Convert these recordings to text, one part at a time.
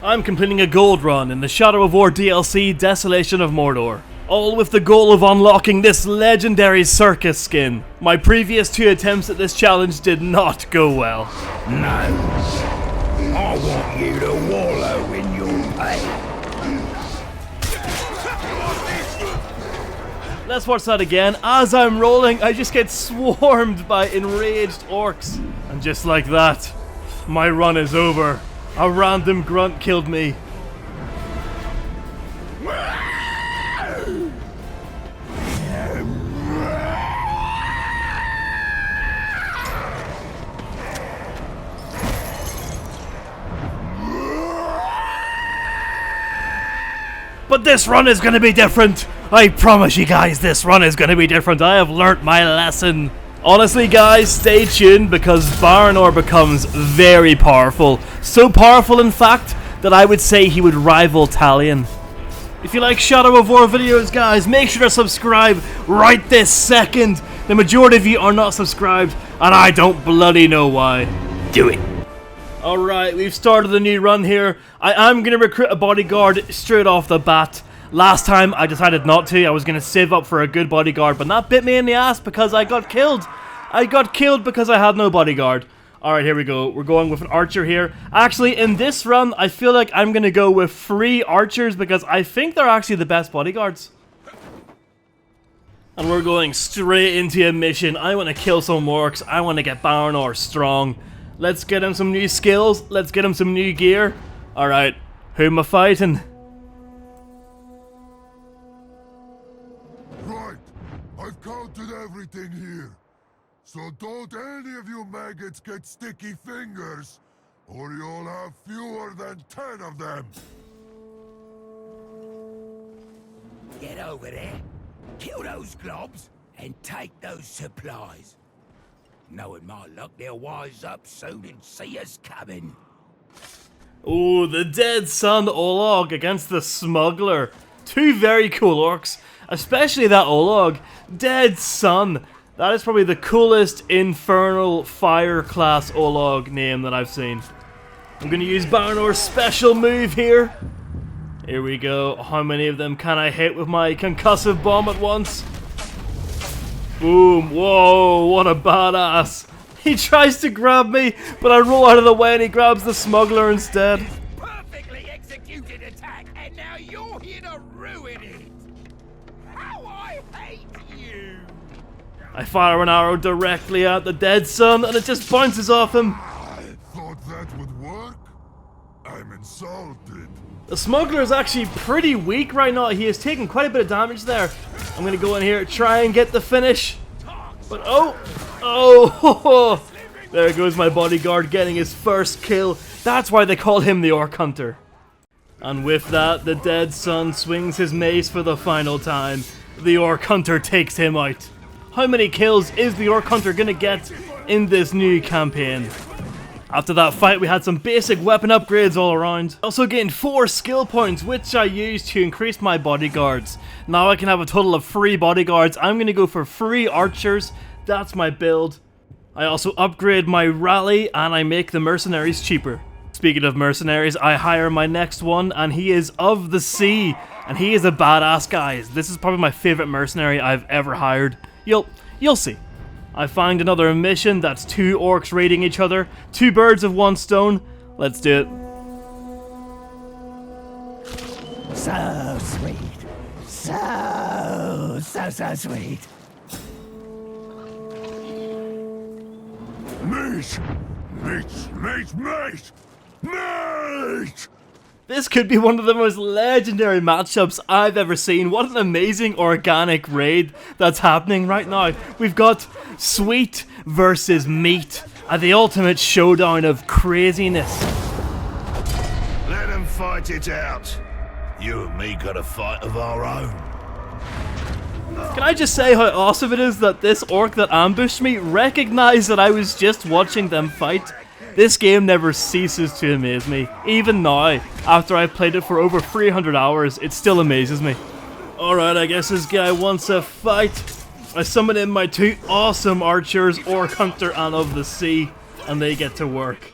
I'm completing a gold run in the Shadow of War DLC Desolation of Mordor, all with the goal of unlocking this legendary Serka skin. My previous 2 attempts at this challenge did not go well. No, I want you to wallow in your pain. Let's watch that again. As I'm rolling, I just get swarmed by enraged orcs. And just like that, my run is over. A random grunt killed me. But this run is gonna be different. I promise you guys, this run is gonna be different. I have learnt my lesson. Honestly guys, stay tuned because Baranor becomes very powerful. So powerful in fact, that I would say he would rival Talion. If you like Shadow of War videos guys, make sure to subscribe right this second. The majority of you are not subscribed, and I don't bloody know why. Do it. Alright, we've started a new run here. I am going to recruit a bodyguard straight off the bat. Last time I decided not to. I was going to save up for a good bodyguard, but that bit me in the ass because I got killed. I got killed because I had no bodyguard. Alright, here we go. We're going with an archer here. Actually, in this run, I feel like I'm going to go with 3 archers because I think they're actually the best bodyguards. And we're going straight into a mission. I want to kill some orcs. I want to get Baranor strong. Let's get him some new skills. Let's get him some new gear. Alright, who am I fighting? Right, I've counted everything here. So don't any of you maggots get sticky fingers, or you'll have fewer than 10 of them. Get over there, kill those globs, and take those supplies. Knowing my luck, they'll wise up soon and see us coming. Ooh, the Dead Sun Olog against the Smuggler. 2 very cool orcs, especially that Olog. Dead Sun. That is probably the coolest Infernal Fire class Olog name that I've seen. I'm going to use Baranor's special move here. Here we go. How many of them can I hit with my concussive bomb at once? Boom. Whoa, what a badass. He tries to grab me, but I roll out of the way and he grabs the Smuggler instead. Perfectly executed attack, and now you're here to ruin it. How I hate you. I fire an arrow directly at the Dead Sun and it just bounces off him. I thought that would work? I'm insulted. The Smuggler is actually pretty weak right now. He is taking quite a bit of damage there. I'm going to go in here, try and get the finish. But oh, there goes my bodyguard getting his first kill. That's why they call him the Orc Hunter. And with that, the Dead Sun swings his mace for the final time. The Orc Hunter takes him out. How many kills is the Orc Hunter going to get in this new campaign? After that fight, we had some basic weapon upgrades all around. Also gained 4 skill points, which I used to increase my bodyguards. Now I can have a total of 3 bodyguards. I'm going to go for 3 archers. That's my build. I also upgrade my rally, and I make the mercenaries cheaper. Speaking of mercenaries, I hire my next one, and he is of the sea. And he is a badass, guys. This is probably my favorite mercenary I've ever hired. You'll see. I find another mission that's 2 orcs raiding each other. 2 birds of 1 stone. Let's do it. So sweet. So sweet. Mate! This could be one of the most legendary matchups I've ever seen. What an amazing organic raid that's happening right now. We've got sweet versus meat at the ultimate showdown of craziness. Let them fight it out. You and me got a fight of our own. Can I just say how awesome it is that this orc that ambushed me recognized that I was just watching them fight? This game never ceases to amaze me. Even now, after I've played it for over 300 hours, it still amazes me. Alright, I guess this guy wants a fight. I summon in my 2 awesome archers, Orc Hunter and of the Sea, and they get to work.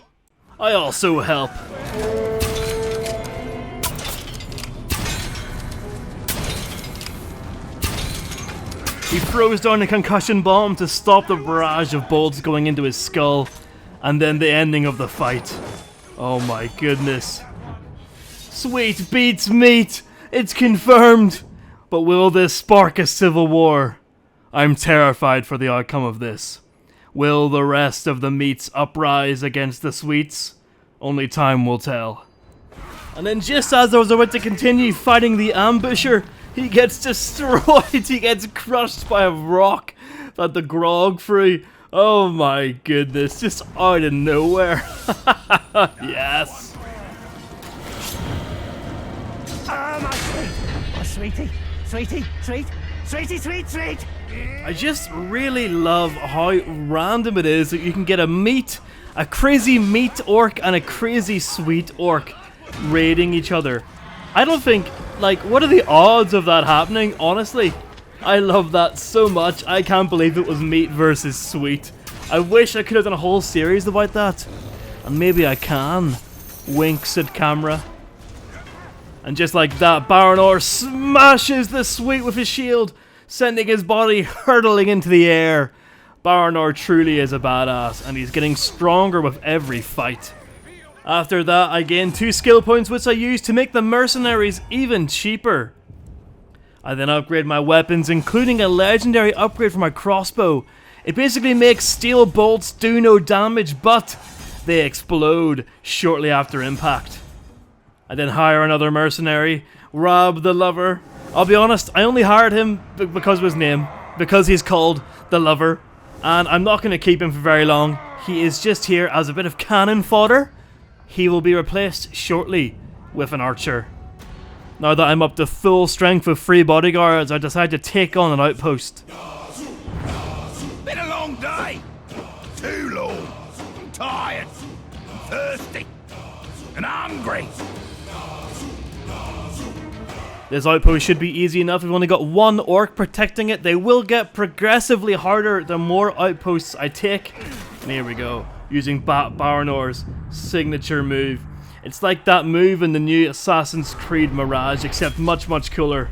I also help. He throws down a concussion bomb to stop the barrage of bolts going into his skull. And then the ending of the fight. Oh my goodness. Sweet beats meat! It's confirmed! But will this spark a civil war? I'm terrified for the outcome of this. Will the rest of the meats uprise against the sweets? Only time will tell. And then just as I was about to continue fighting the ambusher, he gets destroyed. He gets crushed by a rock that the grog threw. Oh my goodness, just out of nowhere. Yes. Oh, my sweet. Oh, sweetie. Sweetie. Sweet. Sweetie, sweet, sweet. I just really love how random it is that you can get a crazy meat orc and a crazy sweet orc raiding each other. I don't think, like, what are the odds of that happening? Honestly, I love that so much. I can't believe it was meat versus sweet. I wish I could have done a whole series about that. And maybe I can. Winks at camera. And just like that, Baranor smashes the sweet with his shield, sending his body hurtling into the air. Baranor truly is a badass, and he's getting stronger with every fight. After that, I gain 2 skill points, which I use to make the mercenaries even cheaper. I then upgrade my weapons, including a legendary upgrade for my crossbow. It basically makes steel bolts do no damage, but they explode shortly after impact. I then hire another mercenary, Rob the Lover. I'll be honest, I only hired him because of his name, because he's called the Lover, and I'm not going to keep him for very long. He is just here as a bit of cannon fodder. He will be replaced shortly with an archer. Now that I'm up to full strength with 3 bodyguards, I decide to take on an outpost. Been a long day. Too long. I'm tired. I'm thirsty. And hungry. This outpost should be easy enough. We've only got 1 orc protecting it. They will get progressively harder the more outposts I take. And here we go. Using Baranor's signature move. It's like that move in the new Assassin's Creed Mirage, except much, much cooler.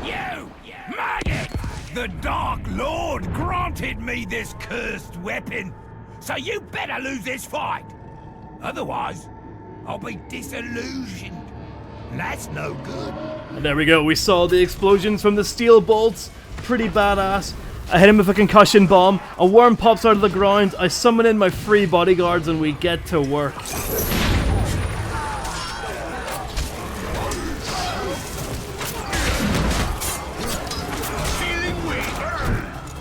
You, maggot! The Dark Lord granted me this cursed weapon, so you better lose this fight. Otherwise, I'll be disillusioned. And that's no good. And there we go. We saw the explosions from the steel bolts. Pretty badass. I hit him with a concussion bomb. A worm pops out of the ground. I summon in my 3 bodyguards and we get to work. Feeling weak.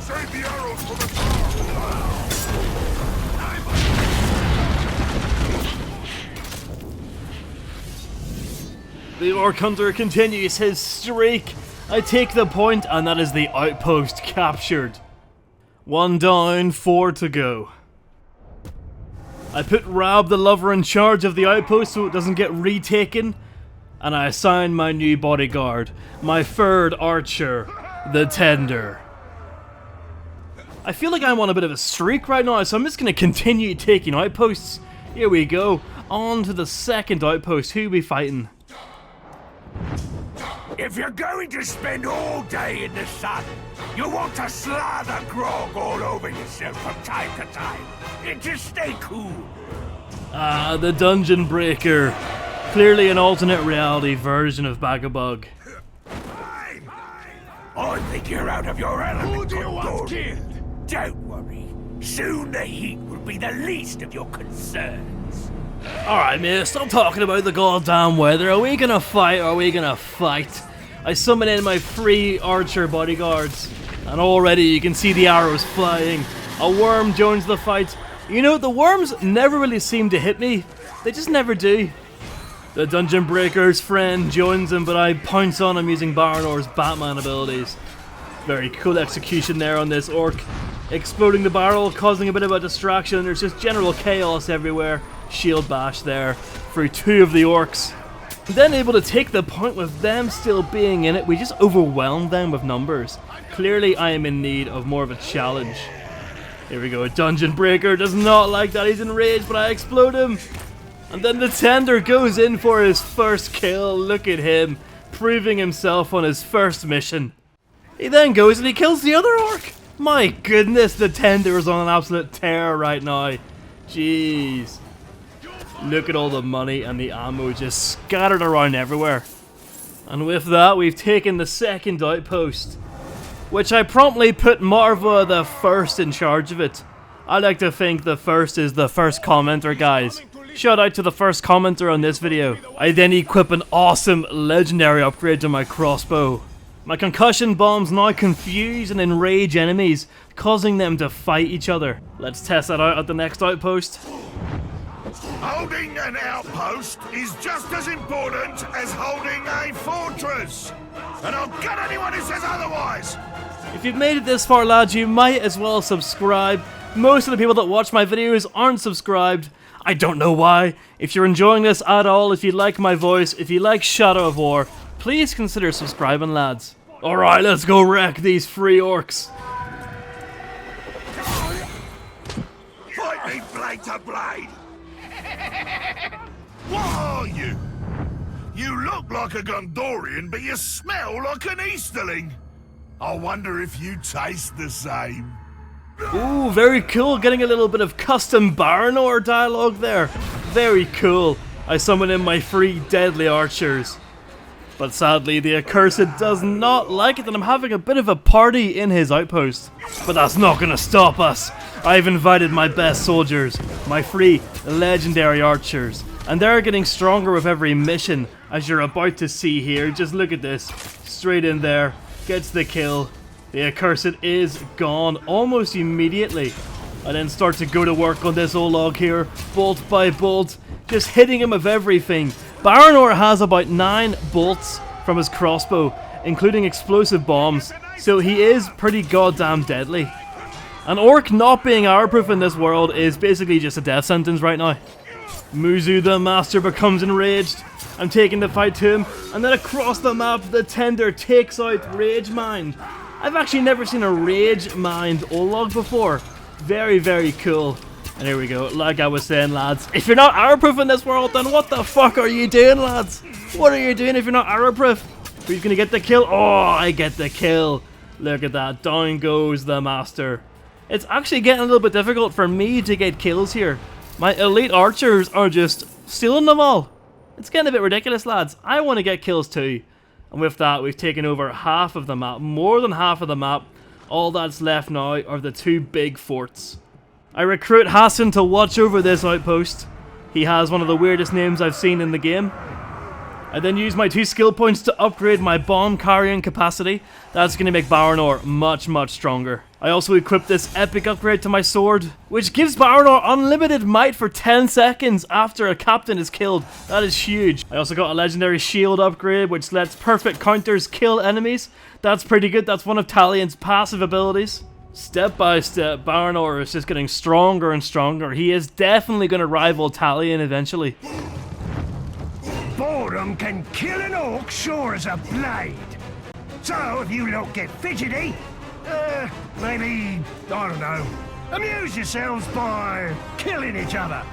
Save the arrows for the top. The Orc Hunter continues his streak. I take the point, and that is the outpost captured. 1 down, 4 to go. I put Rob the Lover in charge of the outpost so it doesn't get retaken, and I assign my new bodyguard, my 3rd archer, the Tender. I feel like I'm on a bit of a streak right now, so I'm just going to continue taking outposts. Here we go, on to the 2nd outpost. Who are we fighting? If you're going to spend all day in the sun, you want to slather grog all over yourself from time to time. And just stay cool. Ah, the Dungeon Breaker. Clearly an alternate reality version of Bagabug. I think you're out of your element. Who do you want killed? Don't worry. Soon the heat will be the least of your concerns. Alright, mate, stop talking about the goddamn weather. Are we gonna fight or are we gonna fight? I summon in my 3 archer bodyguards, and already you can see the arrows flying. A worm joins the fight. You know, the worms never really seem to hit me. They just never do. The Dungeon Breaker's friend joins him, but I pounce on him using Baranor's Batman abilities. Very cool execution there on this orc. Exploding the barrel, causing a bit of a distraction. There's just general chaos everywhere. Shield bash there through 2 of the orcs. Then able to take the point with them still being in it. We just overwhelmed them with numbers. Clearly I am in need of more of a challenge. Here we go. Dungeon Breaker does not like that. He's enraged, but I explode him. And then the Tender goes in for his first kill. Look at him. proving himself on his first mission. He then goes and he kills the other orc. My goodness, the tender is on an absolute tear right now. Jeez. Look at all the money and the ammo just scattered around everywhere. And with that, we've taken the second outpost, which I promptly put Marva the First in charge of it. I like to think the first is the first commenter, guys. Shout out to the first commenter on this video. I then equip an awesome legendary upgrade to my crossbow. My concussion bombs now confuse and enrage enemies, causing them to fight each other. Let's test that out at the next outpost. Holding an outpost is just as important as holding a fortress. And I'll gut anyone who says otherwise. If you've made it this far, lads, you might as well subscribe. Most of the people that watch my videos aren't subscribed. I don't know why. If you're enjoying this at all, if you like my voice, if you like Shadow of War, please consider subscribing, lads. Alright, let's go wreck these free orcs. Fight me blade to blade. What are you? You look like a Gondorian, but you smell like an Easterling. I wonder if you taste the same. Ooh, very cool. Getting a little bit of custom Baranor dialogue there. Very cool. I summon in my 3 deadly archers. But sadly, the accursed does not like it, and I'm having a bit of a party in his outpost. But that's not gonna stop us. I've invited my best soldiers, my 3 legendary archers, and they're getting stronger with every mission, as you're about to see here. Just look at this. Straight in there, gets the kill. The accursed is gone almost immediately. I then start to go to work on this old log here, bolt by bolt, just hitting him with everything. Baranor has about 9 bolts from his crossbow, including explosive bombs, so he is pretty goddamn deadly. An orc not being arrow-proof in this world is basically just a death sentence right now. Muzu the Master becomes enraged. I'm taking the fight to him, and then across the map, the tender takes out Rage Mind. I've actually never seen a Rage Mind Olog before. Very, very cool. And here we go. Like I was saying, lads, if you're not arrow-proof in this world, then what the fuck are you doing, lads? What are you doing if you're not arrow-proof? Who's gonna get the kill? Oh, I get the kill. Look at that. Down goes the Master. It's actually getting a little bit difficult for me to get kills here. My elite archers are just stealing them all. It's getting a bit ridiculous, lads. I want to get kills too. And with that, we've taken over half of the map, more than half of the map. All that's left now are the 2 big forts. I recruit Hassan to watch over this outpost. He has one of the weirdest names I've seen in the game. I then use my 2 skill points to upgrade my bomb carrying capacity. That's going to make Baranor much, much stronger. I also equip this epic upgrade to my sword, which gives Baranor unlimited might for 10 seconds after a captain is killed. That is huge. I also got a legendary shield upgrade, which lets perfect counters kill enemies. That's pretty good. That's one of Talion's passive abilities. Step by step, Baranor is just getting stronger and stronger. He is definitely going to rival Talion eventually. Boredom can kill an orc sure as a blade. So if you lot get fidgety, maybe, I don't know, amuse yourselves by killing each other.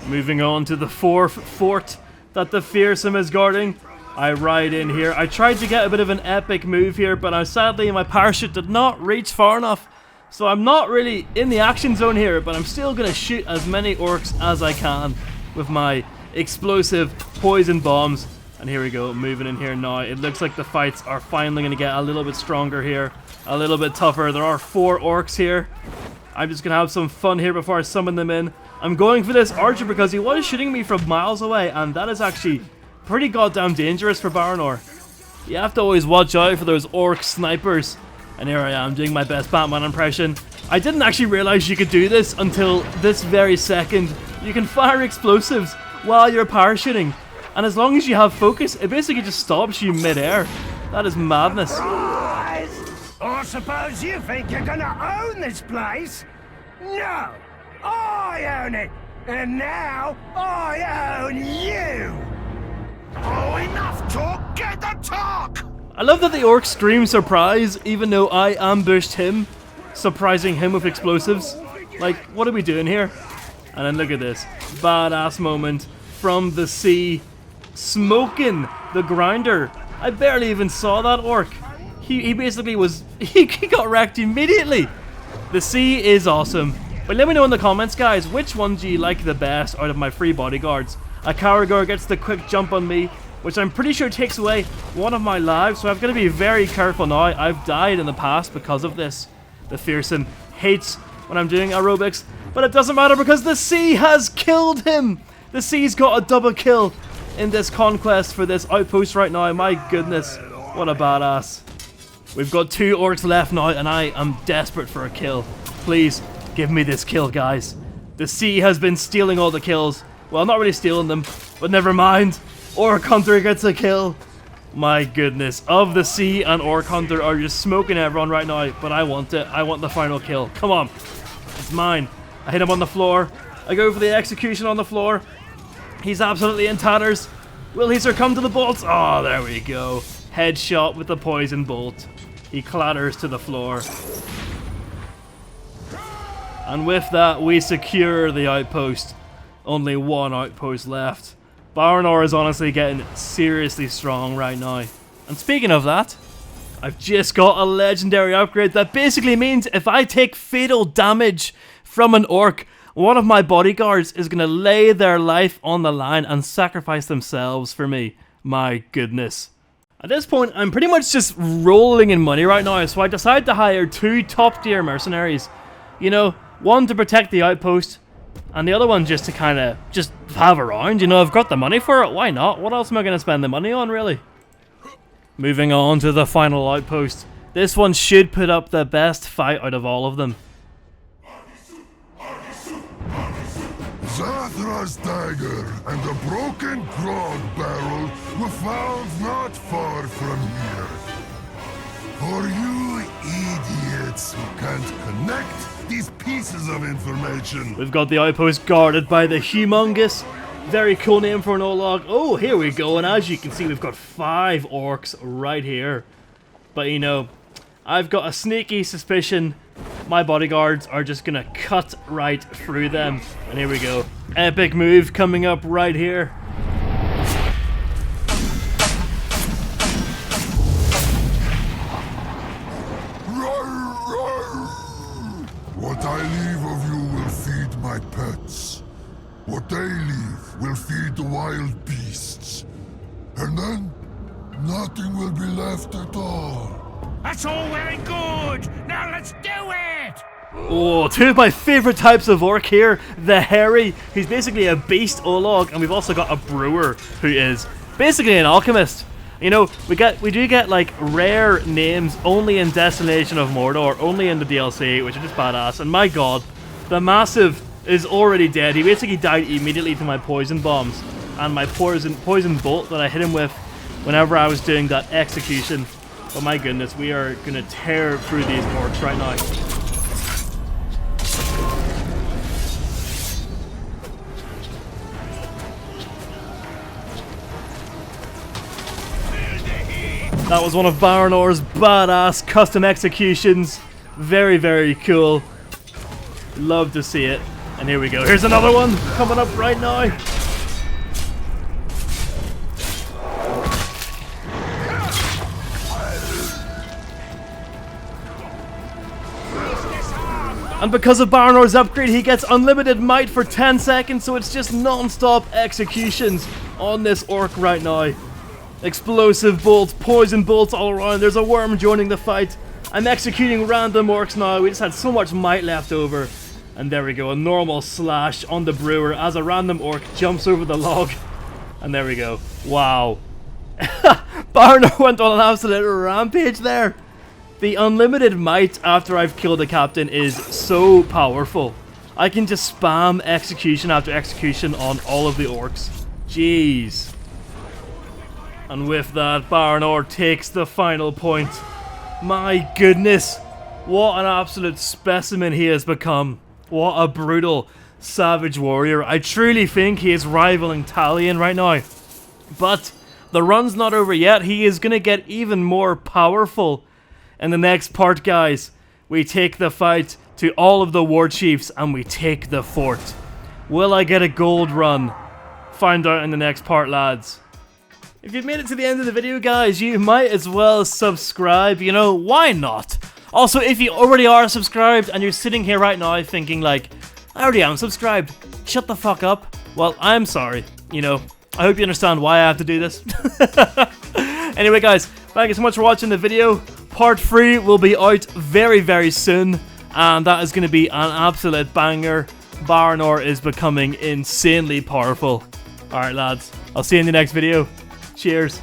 Moving on to the 4th fort that the Fearsome is guarding. I ride in here. I tried to get a bit of an epic move here, but sadly my parachute did not reach far enough. So I'm not really in the action zone here, but I'm still going to shoot as many orcs as I can with my explosive poison bombs. And here we go, moving in here now. It looks like the fights are finally going to get a little bit stronger here, a little bit tougher. There are 4 orcs here. I'm just going to have some fun here before I summon them in. I'm going for this archer because he was shooting me from miles away, and that is actually pretty goddamn dangerous for Baranor. You have to always watch out for those orc snipers. And here I am doing my best Batman impression. I didn't actually realize you could do this until this very second. You can fire explosives while you're parachuting, and as long as you have focus, it basically just stops you mid-air. That is madness. I suppose you think you're gonna own this place? No! I own it! And now, I own you! Oh, enough talk! Get the talk! I love that the orc screams surprise, even though I ambushed him, surprising him with explosives. Like, what are we doing here? And then look at this. Badass moment from the sea. Smoking the grinder. I barely even saw that orc. He basically was... He got wrecked immediately. The sea is awesome. But let me know in the comments, guys, which one do you like the best out of my free bodyguards? A Caragor gets the quick jump on me, which I'm pretty sure takes away one of my lives, so I've got to be very careful now. I've died in the past because of this. The fearsome hates when I'm doing aerobics, but it doesn't matter because the sea has killed him. The sea's got a double kill in this conquest for this outpost right now. My goodness, what a badass. We've got 2 orcs left now, and I am desperate for a kill. Please, give me this kill, guys. The sea has been stealing all the kills. Well, not really stealing them, but never mind. Orc Hunter gets a kill. My goodness. Of the Sea and Orc Hunter are just smoking everyone right now, but I want it. I want the final kill. Come on. It's mine. I hit him on the floor. I go for the execution on the floor. He's absolutely in tatters. Will he succumb to the bolts? Oh, there we go. Headshot with the poison bolt. He clatters to the floor. And with that, we secure the outpost. Only 1 outpost left. Baranor is honestly getting seriously strong right now. And speaking of that, I've just got a legendary upgrade that basically means if I take fatal damage from an orc, one of my bodyguards is going to lay their life on the line and sacrifice themselves for me. My goodness. At this point, I'm pretty much just rolling in money right now, so I decided to hire 2 top tier mercenaries. You know, one to protect the outpost, and the other one just to kind of just have around. You know, I've got the money for it, why not? What else am I going to spend the money on, really? Moving on to the final outpost. This one should put up the best fight out of all of them. Zathra's dagger and the broken grog barrel were found not far from here. For you idiots who can't connect these pieces of information. We've got the outpost guarded by the humongous. Very cool name for an Olog. Oh, here we go. And as you can see, we've got 5 orcs right here. But you know, I've got a sneaky suspicion my bodyguards are just gonna cut right through them. And here we go. Epic move coming up right here. What I leave of you will feed my pets. What they leave will feed the wild beasts. And then, nothing will be left at all. That's all very good. Now let's do it. Oh, 2 of my favourite types of orc here. The hairy. He's basically a beast Olog, and we've also got a brewer who is basically an alchemist. You know, we do get like rare names only in Desolation of Mordor, only in the DLC, which are just badass. And my god, the Massive is already dead. He basically died immediately to my poison bombs and my poison bolt that I hit him with whenever I was doing that execution. But my goodness, we are gonna tear through these orcs right now. That was one of Baranor's badass custom executions. Very, very cool. Love to see it. And here we go. Here's another one coming up right now. And because of Baranor's upgrade, he gets unlimited might for 10 seconds, so it's just non-stop executions on this orc right now. Explosive bolts, poison bolts all around. There's a worm joining the fight. I'm executing random orcs now. We just had so much might left over. And there we go, a normal slash on the brewer as a random orc jumps over the log. And there we go. Wow. Baranor went on an absolute rampage there. The unlimited might after I've killed a captain is so powerful. I can just spam execution after execution on all of the orcs. Jeez. And with that, Baranor takes the final point. My goodness. What an absolute specimen he has become. What a brutal, savage warrior. I truly think he is rivaling Talion right now. But the run's not over yet. He is going to get even more powerful in the next part, guys. We take the fight to all of the war chiefs and we take the fort. Will I get a gold run? Find out in the next part, lads. If you've made it to the end of the video, guys, you might as well subscribe. You know, why not? Also, if you already are subscribed and you're sitting here right now thinking like, I already am subscribed, shut the fuck up. Well, I'm sorry. You know, I hope you understand why I have to do this. Anyway, guys, thank you so much for watching the video. Part 3 will be out very, very soon, and that is going to be an absolute banger. Baranor is becoming insanely powerful. Alright, lads, I'll see you in the next video. Cheers.